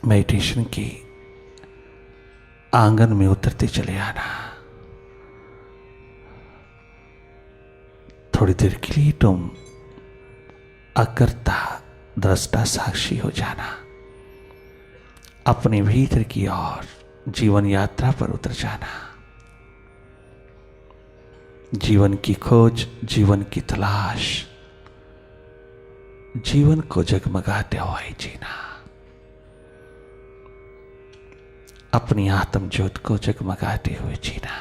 Meditation के आंगन में उतरते चले आना। थोड़ी देर के लिए तुम अकर्ता दृष्टा साक्षी हो जाना। अपने भीतर की ओर जीवन यात्रा पर उतर जाना। जीवन की खोज, जीवन की तलाश, जीवन को जगमगाते हुए जीना। अपनी आत्म ज्योत को जगमगाते हुए जीना।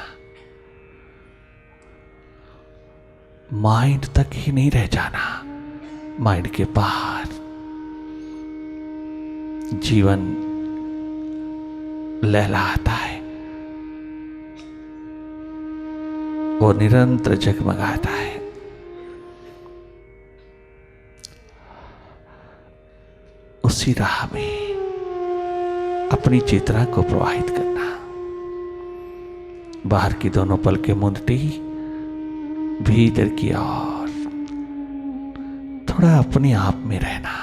माइंड तक ही नहीं रह जाना, माइंड के बाहर जीवन लहलाता है, वो निरंतर जगमगाता है। उसी राह में अपनी चेतना को प्रवाहित करना। बाहर की दोनों पलकें मूंदते ही भीतर की ओर थोड़ा अपने आप में रहना,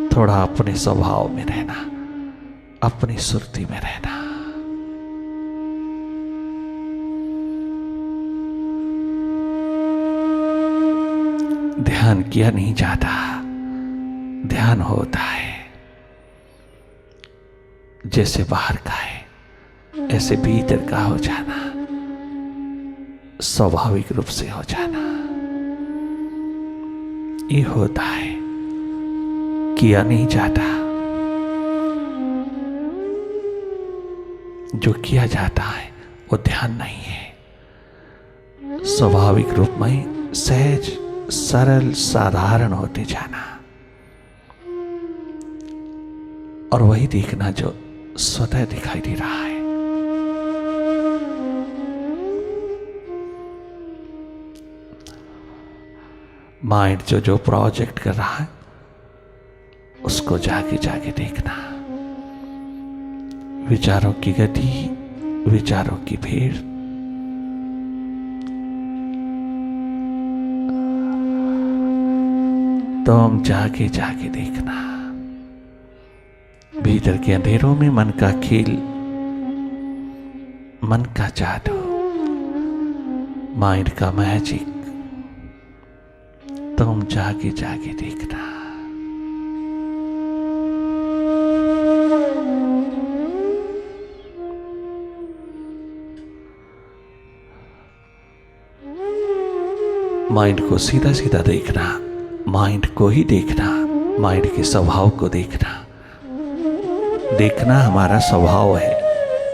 थोड़ा अपने स्वभाव में रहना, अपनी सुरती में रहना। ध्यान किया नहीं जाता, ध्यान होता है। जैसे बाहर का है ऐसे भीतर का हो जाना, स्वाभाविक रूप से हो जाना। ये होता है, किया नहीं जाता। जो किया जाता है वो ध्यान नहीं है। स्वाभाविक रूप में सहज सरल साधारण होते जाना और वही देखना जो स्वतः दिखाई दे रहा है। माइंड जो प्रोजेक्ट कर रहा है उसको जाके जाके देखना। विचारों की गति, विचारों की भीड़, तुम जाके जाके देखना। भीतर के अंधेरों में मन का खेल, मन का जादू, माइंड का मैजिक, तुम जाके जाके देखना। माइंड को सीधा सीधा देखना, माइंड को ही देखना, माइंड के स्वभाव को देखना। देखना हमारा स्वभाव है,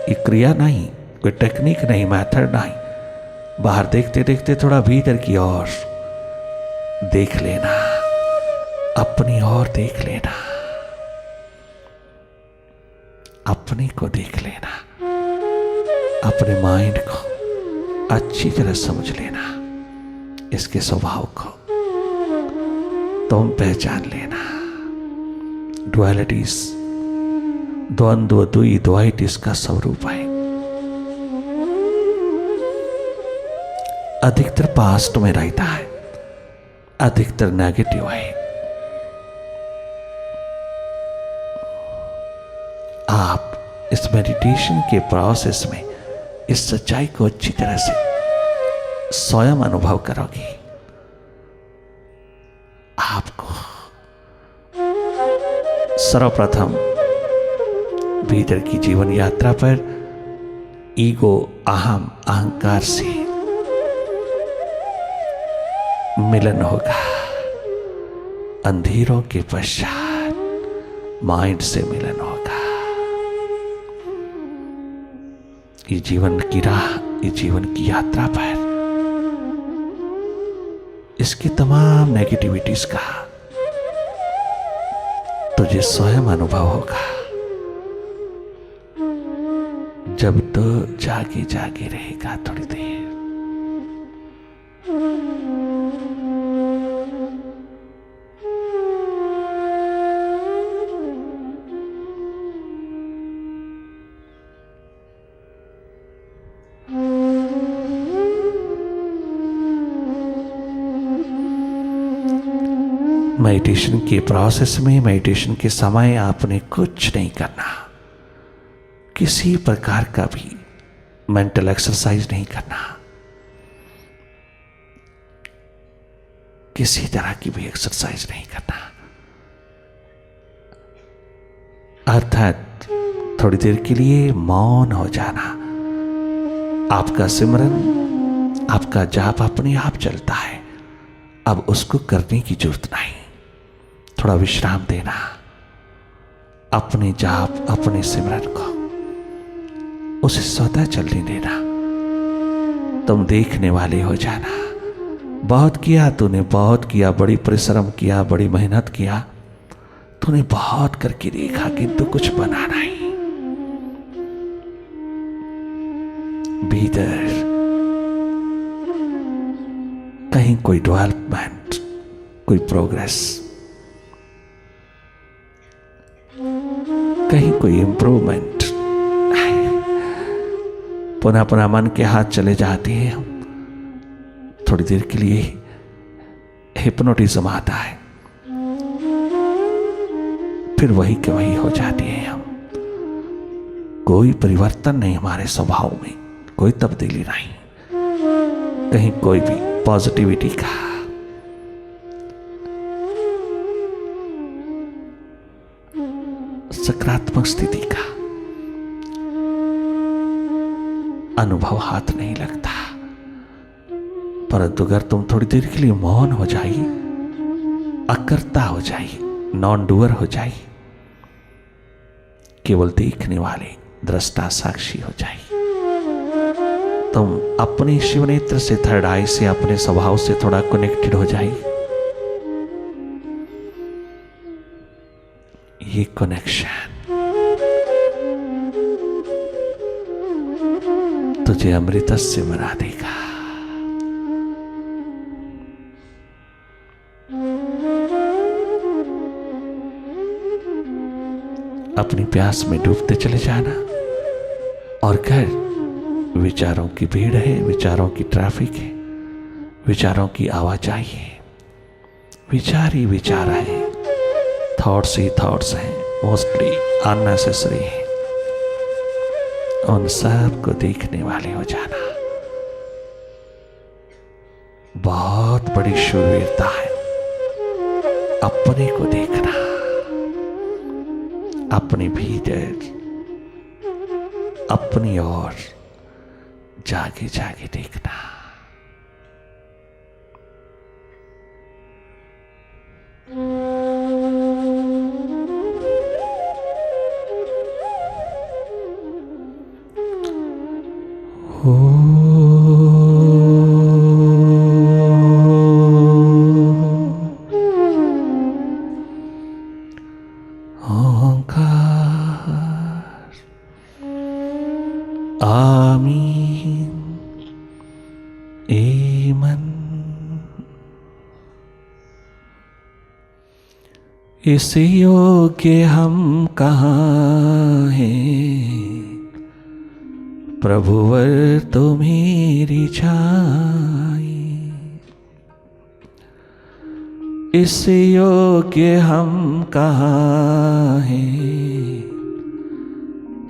ये क्रिया नहीं, कोई टेक्निक नहीं, मेथड नहीं। बाहर देखते देखते थोड़ा भीतर की ओर देख लेना, अपनी ओर देख लेना, अपने को देख लेना, अपने माइंड को अच्छी तरह समझ लेना, इसके स्वभाव को तुम पहचान लेना। डुअलिटीज, द्वंद्व, द्वैत इसका स्वरूप है। अधिकतर पास्ट में रहता है, अधिकतर नेगेटिव है। आप इस मेडिटेशन के प्रोसेस में इस सच्चाई को अच्छी तरह से स्वयं अनुभव करोगे। आपको सर्वप्रथम भीतर की जीवन यात्रा पर ईगो, अहम, अहंकार से मिलन होगा। अंधेरों के पश्चात माइंड से मिलन होगा। ये जीवन की राह, ये जीवन की यात्रा पर इसकी तमाम नेगेटिविटीज का तुझे स्वयं अनुभव होगा। जब तो जागे जागे रहेगा थोड़ी देर। मेडिटेशन के प्रोसेस में, मेडिटेशन के समय आपने कुछ नहीं करना, किसी प्रकार का भी मेंटल एक्सरसाइज नहीं करना, किसी तरह की भी एक्सरसाइज नहीं करना। अर्थात थोड़ी देर के लिए मौन हो जाना। आपका सिमरन, आपका जाप अपने आप चलता है, अब उसको करने की जरूरत नहीं। थोड़ा विश्राम देना, अपने जाप, अपने सिमरन को उसे स्वतः चलने देना। तुम देखने वाले हो जाना। बहुत किया तूने, बहुत किया, बड़ी परिश्रम किया, बड़ी मेहनत किया, तूने बहुत करके देखा किंतु कुछ बना नहीं। भीतर कहीं कोई डेवलपमेंट, कोई प्रोग्रेस, कहीं कोई इंप्रूवमेंट। पुनः पुनः मन के हाथ चले जाते हैं। थोड़ी देर के लिए हिप्नोटिज्म आता है, फिर वही के वही हो जाती है। हम कोई परिवर्तन नहीं, हमारे स्वभाव में कोई तब्दीली नहीं, कहीं कोई भी पॉजिटिविटी का। सकारात्मक स्थिति का अनुभव हाथ नहीं लगता। परंतु अगर तुम थोड़ी देर के लिए मौन हो जाइए, अकर्ता हो जाइए, नॉन डूअर हो जाइए, केवल देखने वाले, दृष्टा, साक्षी हो जाइए, तुम अपने शिव नेत्र से, थर्ड आई से, अपने स्वभाव से थोड़ा कनेक्टेड हो जाइए। ये कनेक्शन तुझे अमृतस्य बना देगा। अपनी प्यास में डूबते चले जाना और कर। विचारों की भीड़ है, विचारों की ट्रैफिक है, विचारों की आवाजाही है, विचार ही विचार है, थॉट्स ही थॉट्स हैं, मोस्टली अननेसेसरी है। उन सब को देखने वाले हो जाना बहुत बड़ी शूरवीरता है। अपने को देखना, अपने भीतर, अपनी ओर जागे जागे देखना। इस योग्य हम कहाँ हैं, प्रभुवर तो मेरी छाई। इस योग्य हम कहाँ हैं,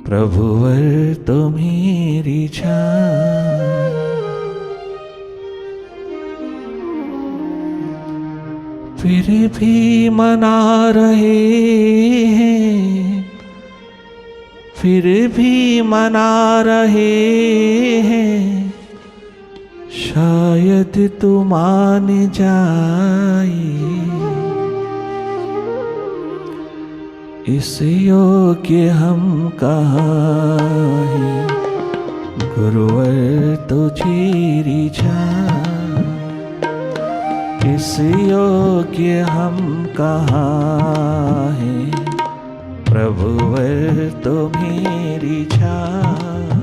प्रभुवर तो मेरी छाई। फिर भी मना रहे हैं, फिर भी मना रहे हैं, शायद तू मान जाए। इस योग्य हम कहाँ हैं, गुरुवर तो तेरी छाई। इस योग्य हम कहाँ हैं, प्रभुवर तो मेरी छाई।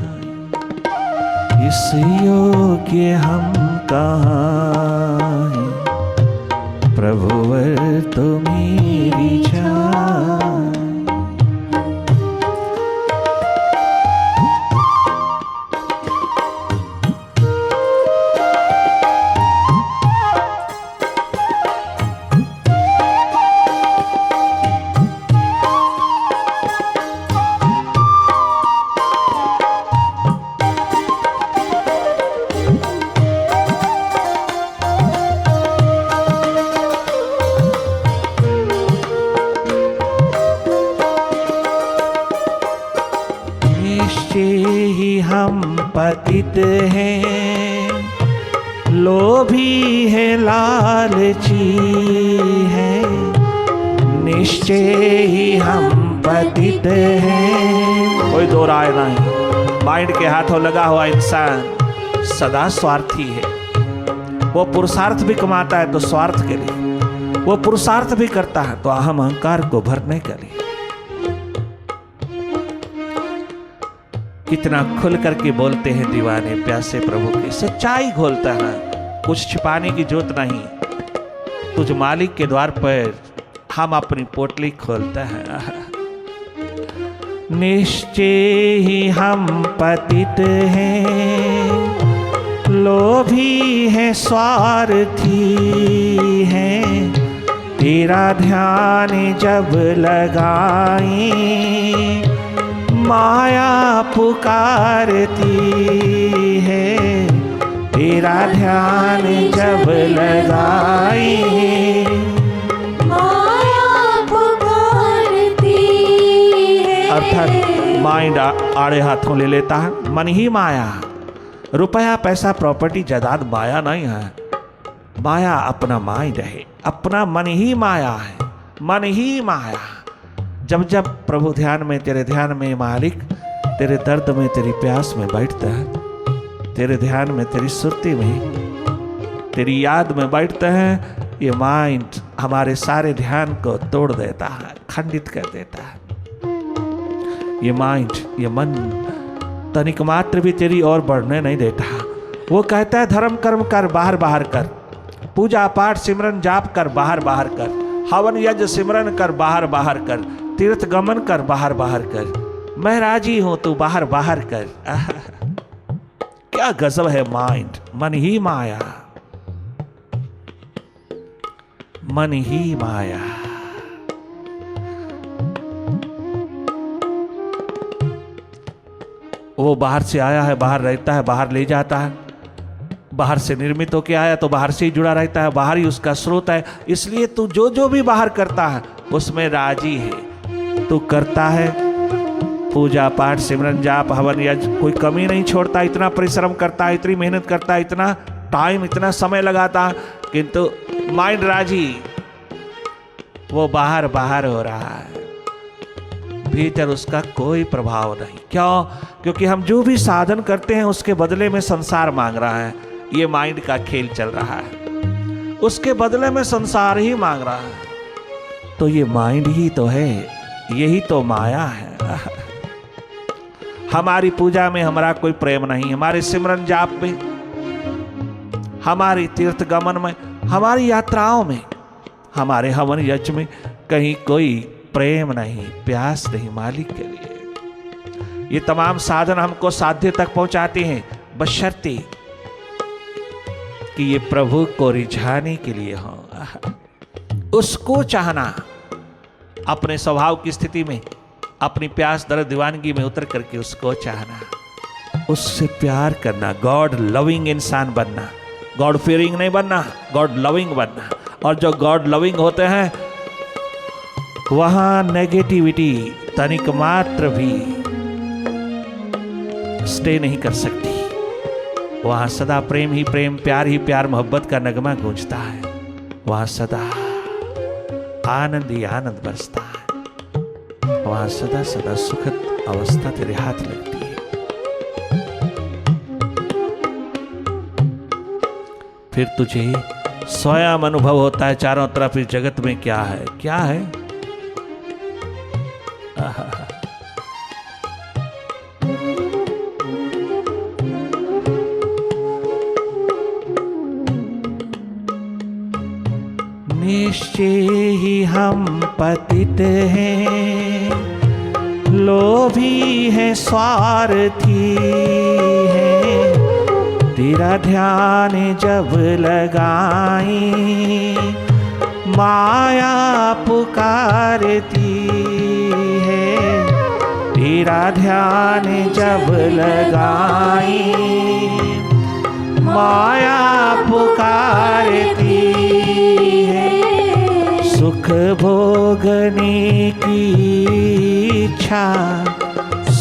इस योग्य हम कहाँ हैं, प्रभुवर तो मेरी छाई। हम पतित हैं, लोभी है लालची है, निश्चय ही हम पतित हैं। कोई दो राय नहीं। माइंड के हाथों लगा हुआ इंसान सदा स्वार्थी है। वो पुरुषार्थ भी कमाता है तो स्वार्थ के लिए, वो पुरुषार्थ भी करता है तो अहम अहंकार को भरने के लिए। कितना खुल करके बोलते हैं दीवाने प्यासे प्रभु की, सच्चाई घोलता है, कुछ छिपाने की जरूरत नहीं। तुझ मालिक के द्वार पर हम अपनी पोटली खोलते हैं। निश्चय ही हम पतित हैं, लोभी है स्वार्थी है, तेरा ध्यान जब लगाए माया पुकारती है, तेरा ध्यान जब लगाए माया पुकारती है। अर्थात माइंड आड़े हाथों ले लेता है। मन ही माया, रुपया पैसा प्रॉपर्टी जायदाद माया नहीं है। माया अपना माइंड है, अपना मन ही माया है, मन ही माया। जब जब प्रभु ध्यान में, तेरे ध्यान में मालिक तेरे दर्द में, तेरी प्यास में बैठता है, तेरे ध्यान में, तेरी सुरती में, तेरी याद में बैठते हैं, ये माइंड हमारे सारे ध्यान को तोड़ देता है, खंडित कर देता है। ये माइंड, ये मन तनिक मात्र भी तेरी ओर बढ़ने नहीं देता। वो कहता है धर्म कर्म कर, बाहर बाहर कर, पूजा पाठ सिमरन जाप कर, बाहर बाहर कर, हवन यज्ञ सिमरन कर, बाहर बाहर कर, तीर्थ गमन कर, बाहर बाहर कर, मैं राजी हूं तू बाहर बाहर कर। क्या गजब है माइंड। मन ही माया, मन ही माया। वो बाहर से आया है, बाहर रहता है, बाहर ले जाता है, बाहर से निर्मित होके आया तो बाहर से ही जुड़ा रहता है, बाहर ही उसका स्रोत है। इसलिए तू जो जो भी बाहर करता है उसमें राजी है। तू करता है पूजा पाठ सिमरन जाप हवन यज्ञ, कोई कमी नहीं छोड़ता, इतना परिश्रम करता है, इतनी मेहनत करता है, इतना टाइम, इतना समय लगाता है, किंतु माइंड राजी, वो बाहर बाहर हो रहा है, भीतर उसका कोई प्रभाव नहीं। क्यों? क्योंकि हम जो भी साधन करते हैं उसके बदले में संसार मांग रहा है। ये माइंड का खेल चल रहा है, उसके बदले में संसार ही मांग रहा है। तो ये माइंड ही तो है, यही तो माया है। हमारी पूजा में हमारा कोई प्रेम नहीं, हमारे सिमरन जाप में, हमारी तीर्थ गमन में, हमारी यात्राओं में, हमारे हवन यज्ञ में कहीं कोई प्रेम नहीं, प्यास नहीं मालिक के लिए। ये तमाम साधन हमको साध्य तक पहुंचाते हैं, बशर्ते कि ये प्रभु को रिझाने के लिए हो, उसको चाहना, अपने स्वभाव की स्थिति में, अपनी प्यास दर्द दीवानगी में उतर करके उसको चाहना, उससे प्यार करना, गॉड लविंग इंसान बनना, गॉड फियरिंग नहीं बनना, गॉड लविंग बनना। और जो गॉड लविंग होते हैं वहां नेगेटिविटी तनिक मात्र भी स्टे नहीं कर सकती। वहां सदा प्रेम ही प्रेम, प्यार ही प्यार, मोहब्बत का नगमा गूंजता है। वहां सदा आनंद ही आनंद बरसता है। वहां सदा सदा सुखद अवस्था तेरे हाथ लगती है। फिर तुझे स्वयं अनुभव होता है चारों तरफ इस जगत में क्या है, क्या है। निश्चय ही हम पतित हैं, लोभी है स्वार्थी है, तेरा ध्यान जब लगाए माया पुकारती है, तेरा ध्यान जब लगाए माया पुकारती है। सुख भोगने की इच्छा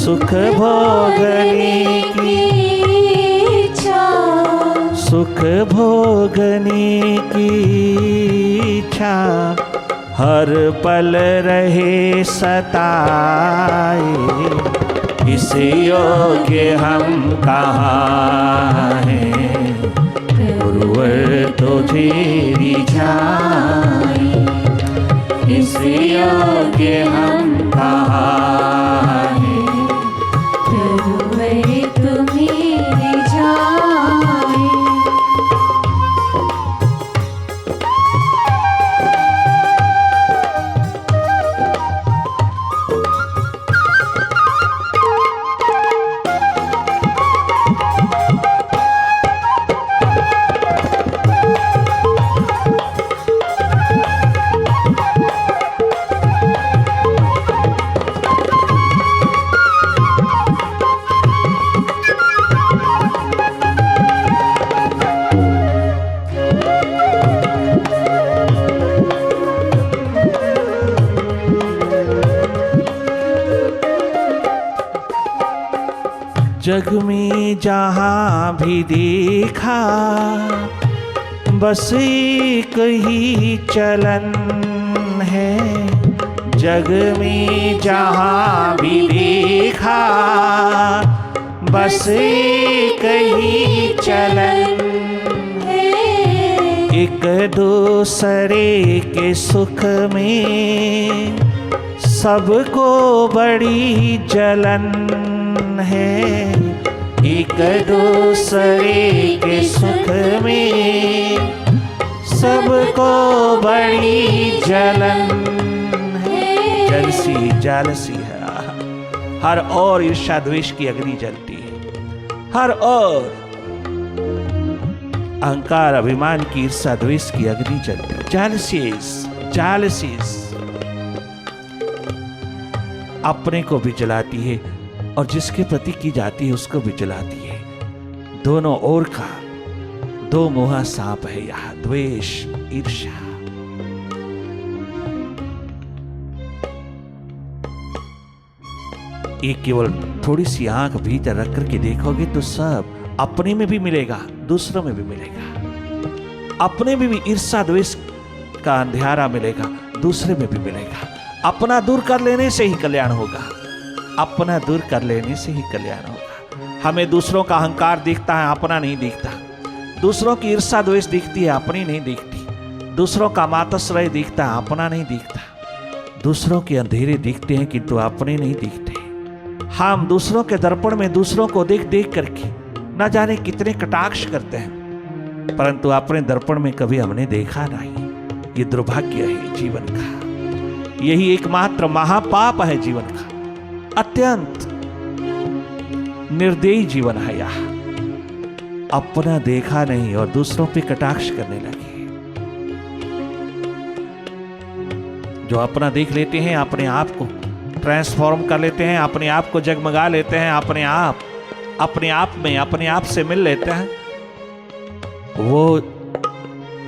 सुख भोगने की इच्छा, सुख भोगने की इच्छा हर पल रहे सताए। इस योग्य हम कहाँ हैं, गुरुवर तुझे रिझाए। इस योग्य हम कहाँ हैं, गुरुवर तुम्हें रिझाए। जग में जहाँ भी देखा बस एक ही चलन है। जग में जहाँ भी देखा बस एक ही चलन है। एक दूसरे के सुख में सबको बड़ी जलन है। एक दूसरे के सुख में सबको बड़ी जलन है। जालसी है, हर ओर ईर्ष्या द्वेष की अग्नि जलती है। हर ओर अहंकार अभिमान की ईर्ष्या द्वेष की अग्नि जलती है। जालसीज अपने को भी जलाती है और जिसके प्रति की जाती है उसको भी जलाती है। दोनों ओर का दो मुहा सांप है यह, द्वेष ईर्ष्या। एक केवल थोड़ी सी आंख भीतर रख करके देखोगे तो सब अपने में भी मिलेगा, दूसरों में भी मिलेगा। अपने में भी ईर्ष्या द्वेष का अंधियारा मिलेगा, दूसरे में भी मिलेगा। अपना दूर कर लेने से ही कल्याण होगा, अपना दूर कर लेने से ही कल्याण होगा। हमें दूसरों का अहंकार दिखता है, अपना नहीं दिखता। दूसरों की ईर्ष्या द्वेष दिखती है, अपनी नहीं दिखती। दूसरों का मातश्रय दिखता है, अपना नहीं दिखता। दूसरों के अंधेरे दिखते हैं किंतु अपने नहीं दिखते। हम दूसरों के दर्पण में दूसरों को देख देख करके न जाने कितने कटाक्ष करते हैं, परंतु अपने दर्पण में कभी हमने देखा नहीं। ये दुर्भाग्य है जीवन का, यही एकमात्र महापाप है जीवन का। अत्यंत निर्दयी जीवन है यह। अपना देखा नहीं और दूसरों पे कटाक्ष करने लगे। जो अपना देख लेते हैं, अपने आप को ट्रांसफॉर्म कर लेते हैं, अपने आप को जगमगा लेते हैं, अपने आप में अपने आप से मिल लेते हैं, वो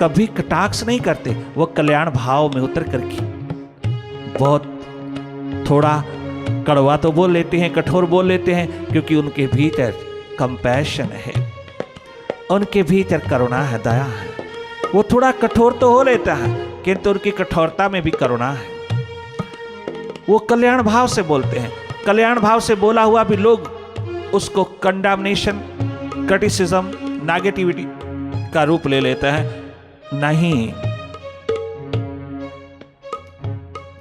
कभी कटाक्ष नहीं करते। वो कल्याण भाव में उतर करके बहुत थोड़ा कड़वा तो बोल लेते हैं, कठोर बोल लेते हैं, क्योंकि उनके भीतर कंपैशन है, उनके भीतर करुणा है, दया है। वो थोड़ा कठोर तो हो लेता है किंतु उनकी कठोरता में भी करुणा है। वो कल्याण भाव से बोलते हैं। कल्याण भाव से बोला हुआ भी लोग उसको कंडमनेशन, क्रिटिसिज्म, नेगेटिविटी का रूप ले लेता है। नहीं,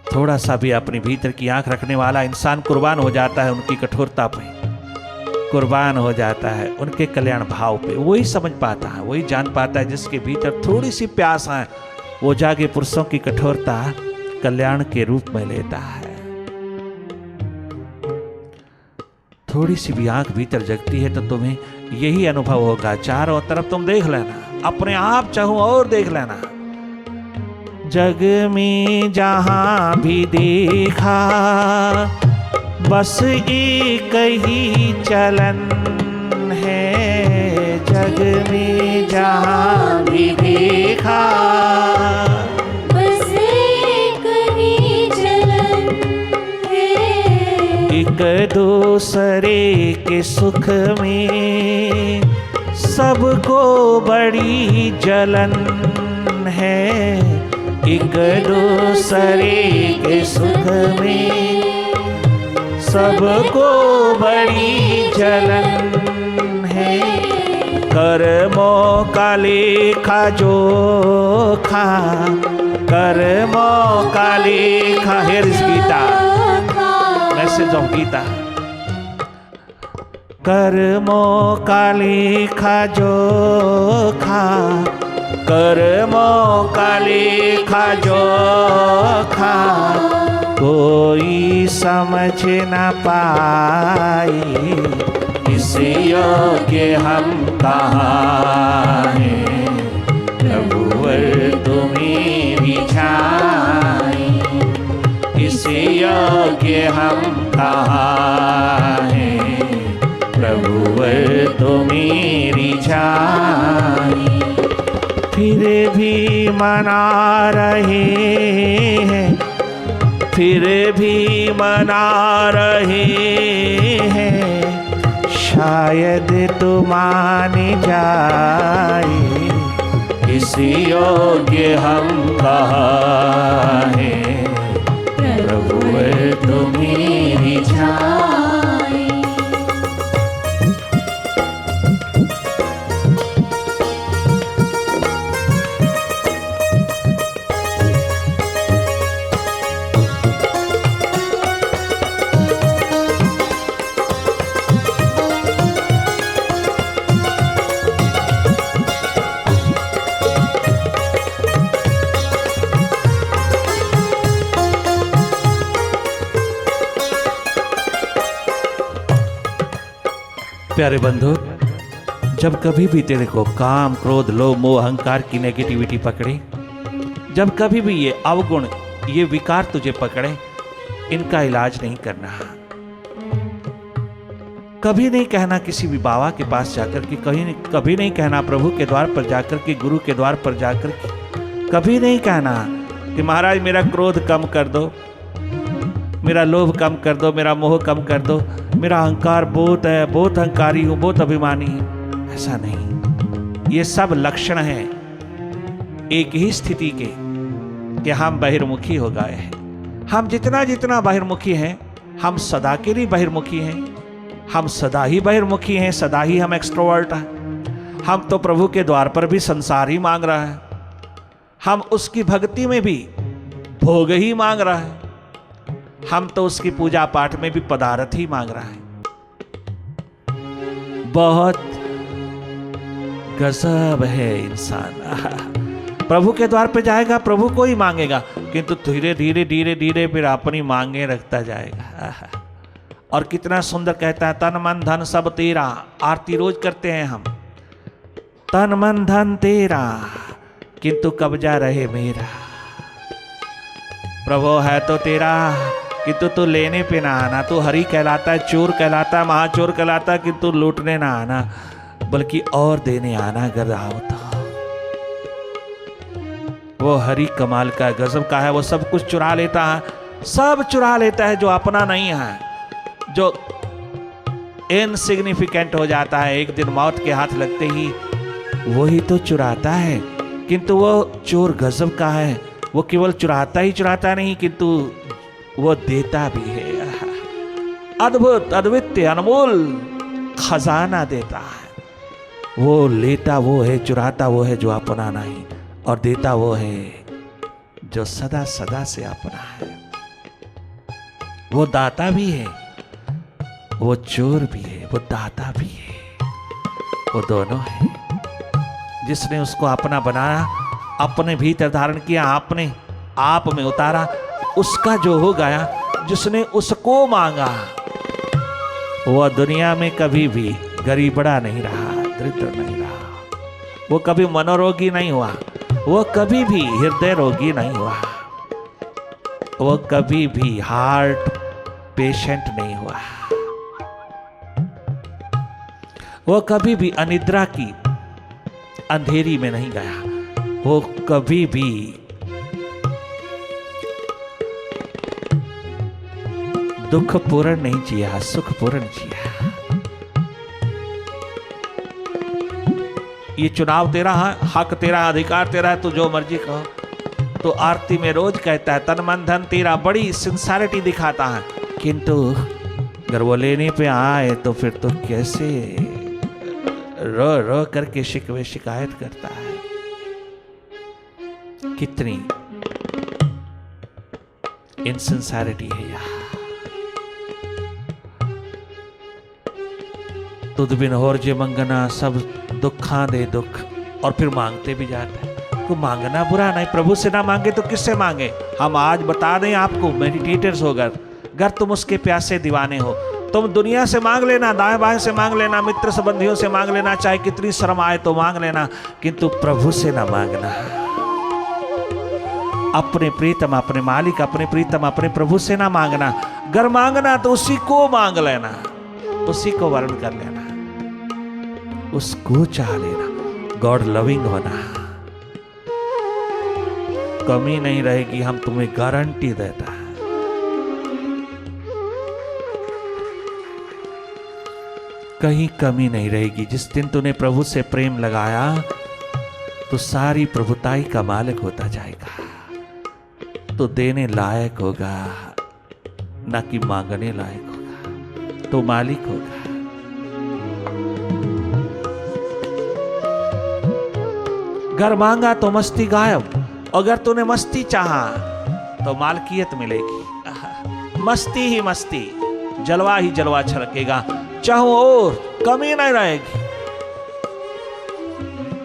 थोड़ा सा भी अपने भीतर की आंख रखने वाला इंसान कुर्बान हो जाता है, उनकी कठोरता पे कुर्बान हो जाता है, उनके कल्याण भाव पे। वही समझ पाता है, वही जान पाता है जिसके भीतर थोड़ी सी प्यास है, वो जागे पुरुषों की कठोरता कल्याण के रूप में लेता है। थोड़ी सी भी आंख भीतर जगती है तो तुम्हें यही अनुभव होगा। चारों तरफ तुम देख लेना, अपने आप चाहो और देख लेना। जग में जहां भी देखा बस एक ही चलन है। जग में जहां भी देखा बस एक ही चलन है। एक दो दूसरे के सुख में सबको बड़ी जलन है। एक दूसरे के सुख में सबको बड़ी जलन है। कर्मों का लेखा जोखा, कर्मों का लेखा। Here is Gita, message of Gita. कर्मों का लेखा जोखा, कर्मों का लेखा जोखा कोई समझ न पाए। इस योग्य हम कहाँ हैं, प्रभुवर तुम्हें रिझाए। इस योग्य हम कहाँ हैं, प्रभुवर तुम्हें रिझाए। फिर भी मना रहे हैं, फिर भी मना रहे हैं। शायद तो मान जाए। इस योग्य हम कहाँ हैं, प्रभु तुम्हें रिझाए। प्यारे बंधु, जब कभी भी तेरे को काम, क्रोध, लोभ, मोह, अहंकार की नेगेटिविटी पकड़े, जब कभी भी ये अवगुण, ये विकार तुझे पकड़े, इनका इलाज नहीं करना। कभी नहीं कहना किसी भी बाबा के पास जाकर के, कभी नहीं कहना प्रभु के द्वार पर जाकर के, गुरु के द्वार पर जाकर के, कभी नहीं कहना कि महाराज मेरा क्रोध कम कर दो, मेरा लोभ कम कर दो, मेरा मोह कम कर दो, मेरा अहंकार बहुत है, बहुत अहंकारी हूं, बहुत अभिमानी है। ऐसा नहीं। ये सब लक्षण हैं एक ही स्थिति के कि हम बहिर्मुखी हो गए हैं। हम जितना जितना बहिर्मुखी हैं, हम सदा के लिए बहिर्मुखी हैं। हम सदा ही बहिर्मुखी हैं, सदा ही हम एक्सट्रोवर्ट हैं। हम तो प्रभु के द्वार पर भी संसार ही मांग रहा है, हम उसकी भक्ति में भी भोग ही मांग रहा है, हम तो उसकी पूजा पाठ में भी पदार्थ ही मांग रहा है। बहुत गजब है इंसान। प्रभु के द्वार पे जाएगा, प्रभु को ही मांगेगा, किंतु धीरे धीरे धीरे धीरे फिर अपनी मांगे रखता जाएगा। और कितना सुंदर कहता है, तन मन धन सब तेरा। आरती रोज करते हैं हम, तन मन धन तेरा, किंतु कब्जा रहे मेरा। प्रभु है तो तेरा, किंतु तू लेने पे ना आना। तू हरि कहलाता है, चोर कहलाता है, महाचोर कहलाता है, किंतु लूटने ना आना, बल्कि और देने आना अगर आओ तो। वो हरि कमाल का, गजब का है। वो सब कुछ चुरा लेता है, सब चुरा लेता है जो अपना नहीं है, जो इनसिग्निफिकेंट हो जाता है। एक दिन मौत के हाथ लगते ही वही तो चुराता है, किंतु वो चोर गजब का है। वो केवल चुराता ही चुराता नहीं, किंतु वो देता भी है। अद्भुत, अद्वितीय, अनमोल खजाना देता है। वो लेता वो है, चुराता वो है जो अपना नहीं, और देता वो है जो सदा सदा से अपना है। वो दाता भी है, वो चोर भी है, वो दाता भी है, वो दोनों है। जिसने उसको अपना बनाया, अपने भीतर धारण किया, आपने आप में उतारा, उसका जो हो गया, जिसने उसको मांगा, वह दुनिया में कभी भी गरीबड़ा नहीं रहा, दरिद्र नहीं रहा। वो कभी मनोरोगी नहीं हुआ, वो कभी भी हृदय रोगी नहीं हुआ, वो कभी भी हार्ट पेशेंट नहीं हुआ, वो कभी भी अनिद्रा की अंधेरी में नहीं गया, वो कभी भी दुख पूर्ण नहीं जिया, सुख पूर्ण जिया। ये चुनाव तेरा है, हक तेरा, अधिकार तेरा है, तू जो मर्जी कहो। तो आरती में रोज कहता है तन मन धन तेरा, बड़ी सिंसियरिटी दिखाता है, किंतु अगर वो लेने पे आए तो फिर तो कैसे रो रो करके शिकवे शिकायत करता है। कितनी इनसिंसियरिटी है यार। तुद बिन होर जे मंगना, सब दुखा दे दुख, और फिर मांगते भी जाते हैं। को मांगना बुरा नहीं, प्रभु से ना मांगे तो किससे मांगे। हम आज बता दें आपको, मेडिटेटर्स होकर, अगर तुम उसके प्यासे दीवाने हो, तुम दुनिया से मांग लेना, दाएं बाएं से मांग लेना, मित्र संबंधियों से मांग लेना, चाहे कितनी शर्म आए तो मांग लेना, किंतु प्रभु से ना मांगना। अपने प्रीतम, अपने मालिक, अपने प्रीतम, अपने प्रभु से ना मांगना। अगर मांगना तो उसी को मांग लेना, उसी को वर्ण कर लेना, उसको चाह लेना। गॉड लविंग होना, कमी नहीं रहेगी, हम तुम्हें गारंटी देता है। कहीं कमी नहीं रहेगी। जिस दिन तूने प्रभु से प्रेम लगाया तो सारी प्रभुताई का मालिक होता जाएगा। तो देने लायक होगा, ना कि मांगने लायक होगा, तो मालिक होगा। घर मांगा तो मस्ती गायब, अगर तूने मस्ती चाहा तो मालकियत मिलेगी। मस्ती ही मस्ती, जलवा ही जलवा छलकेगा, चाहो और कमी नहीं रहेगी।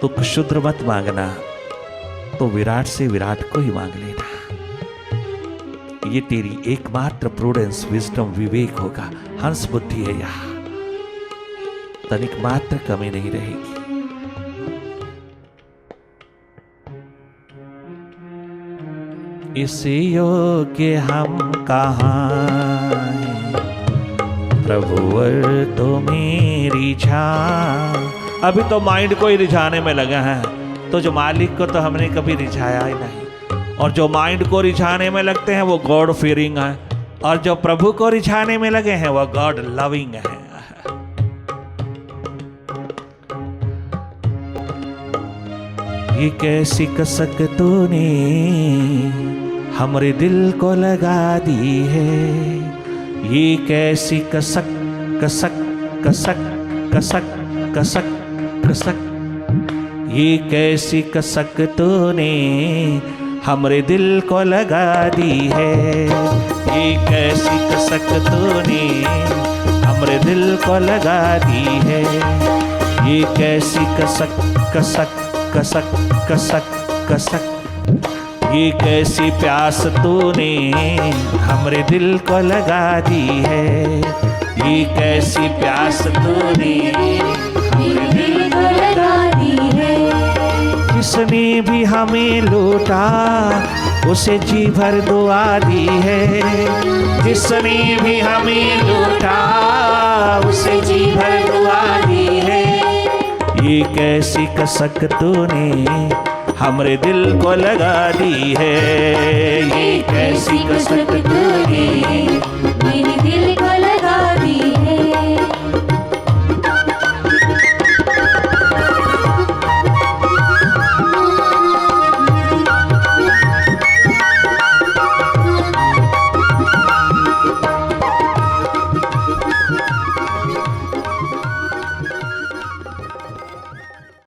तो क्षुद्र मत मांगना, तो विराट से विराट को ही मांग लेना। ये तेरी एकमात्र प्रूडेंस, विजडम, विवेक होगा। हंस बुद्धि है यह, तनिक मात्र कमी नहीं रहेगी। इस योग्य हम कहाँ हैं, प्रभुवर तो मेरी छां। अभी तो माइंड को ही रिझाने में लगा है, तो जो मालिक को तो हमने कभी रिझाया ही नहीं। और जो माइंड को रिझाने में लगते हैं वो गॉड फियरिंग है, और जो प्रभु को रिझाने में लगे हैं वो गॉड लविंग है। ये कैसी कसक तूने हमरे दिल को लगा दी है, ये कैसी कसक कसक कसक कसक कसक कसक, ये कैसी कसक तूने हमरे दिल को लगा दी है, ये कैसी कसक तूने हमरे दिल को लगा दी है, ये कैसी कसक कसक कसक कसक कसक, ये कैसी प्यास तूने हमरे दिल को लगा दी है, ये कैसी प्यास तूने हमरे दिल को लगा दी है। जिसने भी हमें लूटा उसे जी भर दुआ दी है, जिसने भी हमें लूटा उसे जी भर दुआ दी है, ये कैसी कसक तूने हमरे दिल को लगा दी है, ये कैसी कसक तूने मेरे दिल को